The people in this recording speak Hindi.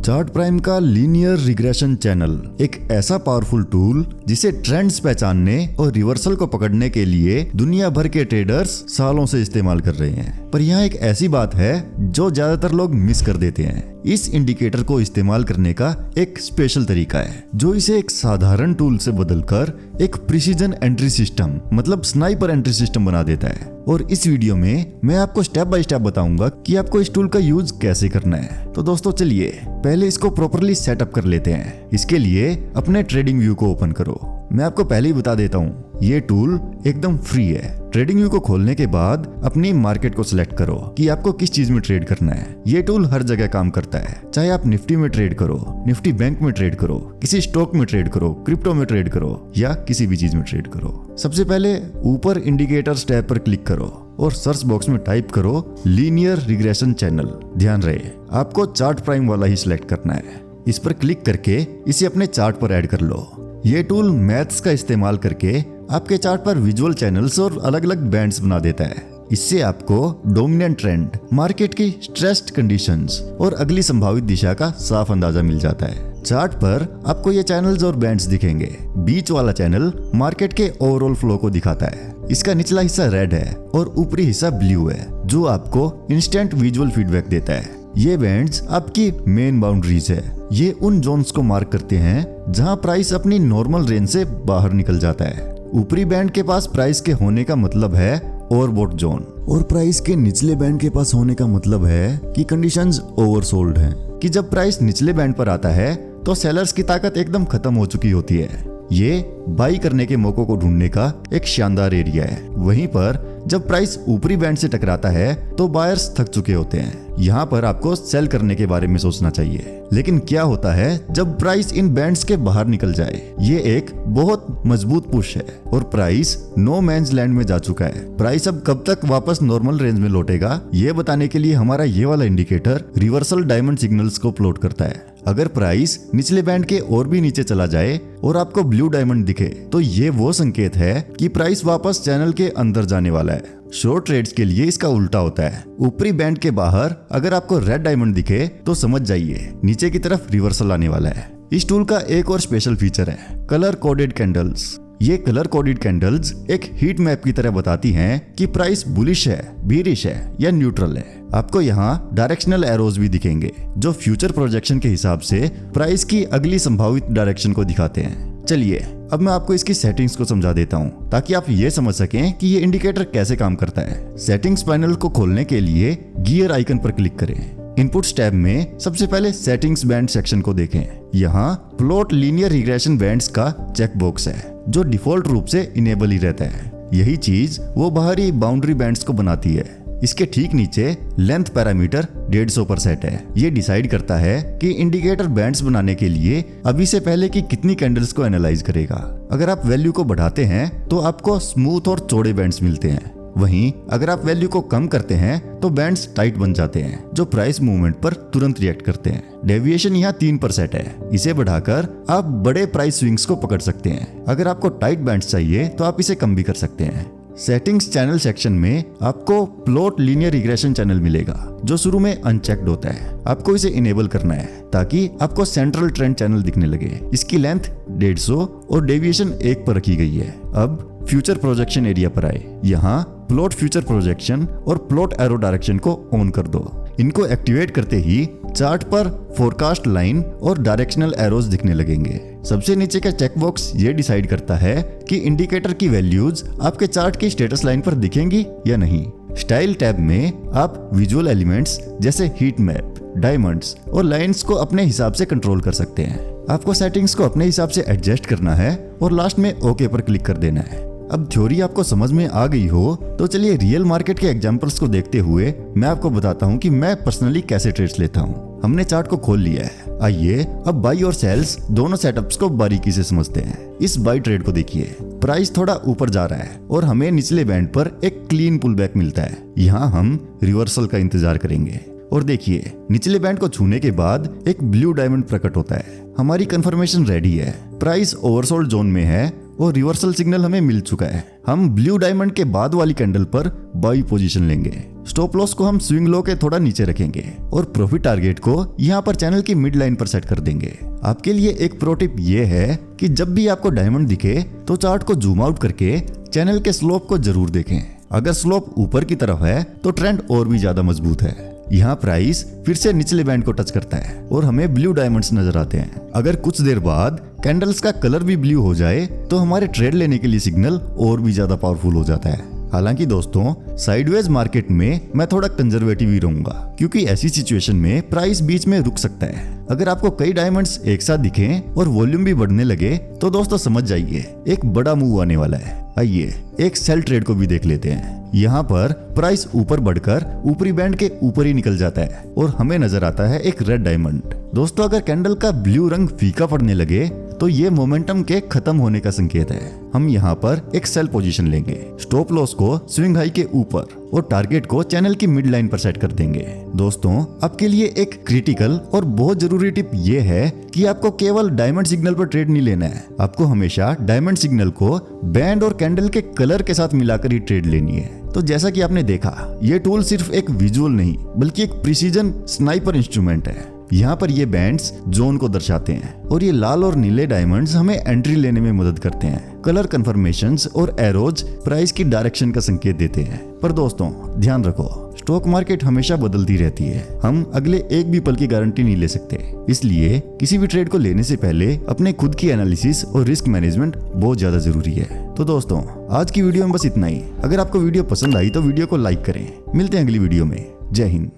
चार्ट प्राइम का लीनियर रिग्रेशन चैनल एक ऐसा पावरफुल टूल जिसे ट्रेंड्स पहचानने और रिवर्सल को पकड़ने के लिए दुनिया भर के ट्रेडर्स सालों से इस्तेमाल कर रहे हैं। पर यहाँ एक ऐसी बात है जो ज्यादातर लोग मिस कर देते हैं। इस इंडिकेटर को इस्तेमाल करने का एक स्पेशल तरीका है जो इसे एक साधारण टूल से बदलकर एक प्रिसीजन एंट्री सिस्टम मतलब स्नाइपर एंट्री सिस्टम बना देता है। और इस वीडियो में मैं आपको स्टेप बाय स्टेप बताऊंगा कि आपको इस टूल का यूज कैसे करना है। तो दोस्तों चलिए पहले इसको प्रॉपर्ली सेटअप कर लेते हैं। इसके लिए अपने ट्रेडिंग व्यू को ओपन करो। मैं आपको पहले ही बता देता हूँ ये टूल एकदम फ्री है। ट्रेडिंग व्यू को खोलने के बाद अपनी मार्केट को सिलेक्ट करो कि आपको किस चीज में ट्रेड करना है। ये टूल हर जगह काम करता है, चाहे आप निफ्टी में ट्रेड करो, निफ्टी बैंक में ट्रेड करो, किसी स्टॉक में ट्रेड करो, क्रिप्टो में ट्रेड करो या किसी भी चीज में ट्रेड करो। सबसे पहले ऊपर इंडिकेटर्स टैब पर क्लिक करो और सर्च बॉक्स में टाइप करो लीनियर रिग्रेशन चैनल। ध्यान रहे आपको चार्ट प्राइम वाला ही सिलेक्ट करना है। इस पर क्लिक करके इसे अपने चार्ट पर ऐड कर लो। ये टूल मैथ्स का इस्तेमाल करके आपके चार्ट पर विजुअल चैनल्स और अलग अलग बैंड्स बना देता है। इससे आपको डोमिनेंट ट्रेंड, मार्केट की स्ट्रेस्ड कंडीशंस और अगली संभावित दिशा का साफ अंदाजा मिल जाता है। चार्ट पर आपको ये चैनल्स और बैंड्स दिखेंगे। बीच वाला चैनल मार्केट के ओवरऑल फ्लो को दिखाता है। इसका निचला हिस्सा रेड है और ऊपरी हिस्सा ब्लू है जो आपको इंस्टेंट विजुअल फीडबैक देता है। ये बैंड्स आपकी मेन बाउंड्रीज है। ये उन जोन्स को मार्क करते हैं जहां प्राइस अपनी नॉर्मल रेंज से बाहर निकल जाता है। ऊपरी बैंड के पास प्राइस के होने का मतलब है ओवरबॉट जोन और प्राइस के निचले बैंड के पास होने का मतलब है कि कंडीशंस ओवरसोल्ड हैं। कि जब प्राइस निचले बैंड पर आता है तो सेलर्स की ताकत एकदम खत्म हो चुकी होती है। ये बाई करने के मौकों को ढूंढने का एक शानदार एरिया है। वहीं पर जब प्राइस ऊपरी बैंड से टकराता है तो बायर्स थक चुके होते हैं। यहाँ पर आपको सेल करने के बारे में सोचना चाहिए। लेकिन क्या होता है जब प्राइस इन बैंड्स के बाहर निकल जाए? ये एक बहुत मजबूत पुश है और प्राइस नो मैन्स लैंड में जा चुका है। प्राइस अब कब तक वापस नॉर्मल रेंज में लौटेगा ये बताने के लिए हमारा ये वाला इंडिकेटर रिवर्सल डायमंड सिग्नल्स को प्लॉट करता है। अगर प्राइस निचले बैंड के और भी नीचे चला जाए और आपको ब्लू डायमंड दिखे तो ये वो संकेत है कि प्राइस वापस चैनल के अंदर जाने वाला है। शॉर्ट ट्रेड्स के लिए इसका उल्टा होता है। ऊपरी बैंड के बाहर अगर आपको रेड डायमंड दिखे तो समझ जाइए नीचे की तरफ रिवर्सल आने वाला है। इस टूल का एक और स्पेशल फीचर है कलर कोडेड कैंडल्स। ये कलर कोडेड कैंडल्स एक हीट मैप की तरह बताती हैं कि प्राइस बुलिश है, बीरिश है या न्यूट्रल है। आपको यहाँ डायरेक्शनल एरोज भी दिखेंगे जो फ्यूचर प्रोजेक्शन के हिसाब से प्राइस की अगली संभावित डायरेक्शन को दिखाते हैं। चलिए अब मैं आपको इसकी सेटिंग्स को समझा देता हूँ ताकि आप ये समझ सकें कि ये इंडिकेटर कैसे काम करता है। सेटिंग्स पैनल को खोलने के लिए गियर आइकन पर क्लिक करें। इनपुट्स टैब में सबसे पहले सेटिंग्स बैंड सेक्शन को देखें। यहाँ प्लॉट लीनियर रिग्रेशन बैंड्स का चेक बॉक्स है जो डिफॉल्ट रूप से इनेबल ही रहता है। यही चीज वो बाहरी बाउंड्री बैंड्स को बनाती है। इसके ठीक नीचे लेंथ पैरामीटर 150 पर सेट है। ये डिसाइड करता है कि इंडिकेटर बैंड्स बनाने के लिए अभी से पहले की कितनी कैंडल्स को एनालाइज करेगा। अगर आप वैल्यू को बढ़ाते हैं तो आपको स्मूथ और चौड़े बैंड्स मिलते हैं। वहीं अगर आप वैल्यू को कम करते हैं तो बैंड्स टाइट बन जाते हैं जो प्राइस मूवमेंट पर तुरंत रिएक्ट करते हैं। डेविएशन यहाँ 3 पर सेट है। इसे बढ़ाकर आप बड़े प्राइस स्विंग्स को पकड़ सकते हैं। अगर आपको टाइट बैंड्स चाहिए तो आप इसे कम भी कर सकते हैं। सेटिंग्स चैनल सेक्शन में आपको प्लॉट लीनियर रिग्रेशन चैनल मिलेगा जो शुरू में अनचेक्ड होता है। आपको इसे इनेबल करना है ताकि आपको सेंट्रल ट्रेंड चैनल दिखने लगे। इसकी लेंथ 150 और डेविएशन 1 पर रखी गई है। अब फ्यूचर प्रोजेक्शन एरिया पर आए। यहाँ प्लॉट फ्यूचर प्रोजेक्शन और प्लॉट एरो डायरेक्शन को ऑन कर दो। इनको एक्टिवेट करते ही चार्ट पर फोरकास्ट लाइन और डायरेक्शनल एरोज दिखने लगेंगे। सबसे नीचे का चेकबॉक्स ये डिसाइड करता है कि इंडिकेटर की वैल्यूज आपके चार्ट की स्टेटस लाइन पर दिखेंगी या नहीं। स्टाइल टैब में आप विजुअल एलिमेंट्स जैसे हीट मैप, डायमंड्स और लाइंस को अपने हिसाब से कंट्रोल कर सकते हैं। आपको सेटिंग्स को अपने हिसाब से एडजस्ट करना है और लास्ट में ओके पर क्लिक कर देना है। अब थ्योरी आपको समझ में आ गई हो तो चलिए रियल मार्केट के एग्जांपल्स को देखते हुए मैं आपको बताता हूँ कि मैं पर्सनली कैसे ट्रेड्स लेता हूँ। हमने चार्ट को खोल लिया है। आइए अब बाई और सेल्स दोनों सेटअप्स को बारीकी से समझते हैं। इस बाई ट्रेड को देखिए, प्राइस थोड़ा ऊपर जा रहा है और हमें निचले बैंड पर एक क्लीन पुल बैक मिलता है। यहाँ हम रिवर्सल का इंतजार करेंगे और देखिए निचले बैंड को छूने के बाद एक ब्लू डायमंड प्रकट होता है। हमारी कंफर्मेशन रेडी है। प्राइस ओवरसोल्ड जोन में है और रिवर्सल सिग्नल हमें मिल चुका है। हम ब्लू डायमंड के बाद वाली कैंडल पर बाई पोजीशन लेंगे। स्टॉप लॉस को हम स्विंग लो के थोड़ा नीचे रखेंगे और प्रॉफिट टारगेट को यहाँ पर चैनल की मिड लाइन पर सेट कर देंगे। आपके लिए एक प्रो टिप ये है कि जब भी आपको डायमंड दिखे तो चार्ट को जूम आउट करके चैनल के स्लोप को जरूर देखें। अगर स्लोप ऊपर की तरफ है तो ट्रेंड और भी ज्यादा मजबूत है। यहाँ प्राइस फिर से निचले बैंड को टच करता है और हमें ब्लू डायमंड्स नजर आते हैं। अगर कुछ देर बाद कैंडल्स का कलर भी ब्लू हो जाए तो हमारे ट्रेड लेने के लिए सिग्नल और भी ज्यादा पावरफुल हो जाता है। हालांकि दोस्तों, साइडवेज मार्केट में मैं थोड़ा कंजर्वेटिव ही रहूंगा, क्योंकि ऐसी सिचुएशन में प्राइस बीच में रुक सकता है। अगर आपको कई डायमंड्स एक साथ दिखें और वॉल्यूम भी बढ़ने लगे तो दोस्तों समझ जाइए एक बड़ा मूव आने वाला है। आइए एक सेल ट्रेड को भी देख लेते हैं। यहाँ पर प्राइस ऊपर बढ़कर ऊपरी बैंड के ऊपर ही निकल जाता है और हमें नजर आता है एक रेड डायमंड। दोस्तों, अगर कैंडल का ब्लू रंग फीका पड़ने लगे तो ये मोमेंटम के खत्म होने का संकेत है। हम यहाँ पर एक सेल पोजीशन लेंगे। स्टॉप लॉस को स्विंग हाई के ऊपर और टारगेट को चैनल की मिड लाइन पर सेट कर देंगे। दोस्तों, आपके लिए एक क्रिटिकल और बहुत जरूरी टिप ये है कि आपको केवल डायमंड सिग्नल पर ट्रेड नहीं लेना है। आपको हमेशा डायमंड सिग्नल को बैंड और कैंडल के कलर के साथ मिलाकर ही ट्रेड लेनी है। तो जैसा कि आपने देखा, ये टूल सिर्फ एक विजुअल नहीं बल्कि एक प्रिसीजन स्नाइपर इंस्ट्रूमेंट है। यहाँ पर ये बैंड्स जोन को दर्शाते हैं और ये लाल और नीले डायमंड्स हमें एंट्री लेने में मदद करते हैं। कलर कन्फर्मेशंस और एरोज प्राइस की डायरेक्शन का संकेत देते हैं। पर दोस्तों, ध्यान रखो, स्टॉक मार्केट हमेशा बदलती रहती है। हम अगले एक भी पल की गारंटी नहीं ले सकते। इसलिए किसी भी ट्रेड को लेने से पहले अपने खुद की एनालिसिस और रिस्क मैनेजमेंट बहुत ज्यादा जरूरी है। तो दोस्तों, आज की वीडियो में बस इतना ही। अगर आपको वीडियो पसंद आई तो वीडियो को लाइक करें। मिलते हैं अगली वीडियो में। जय हिंद।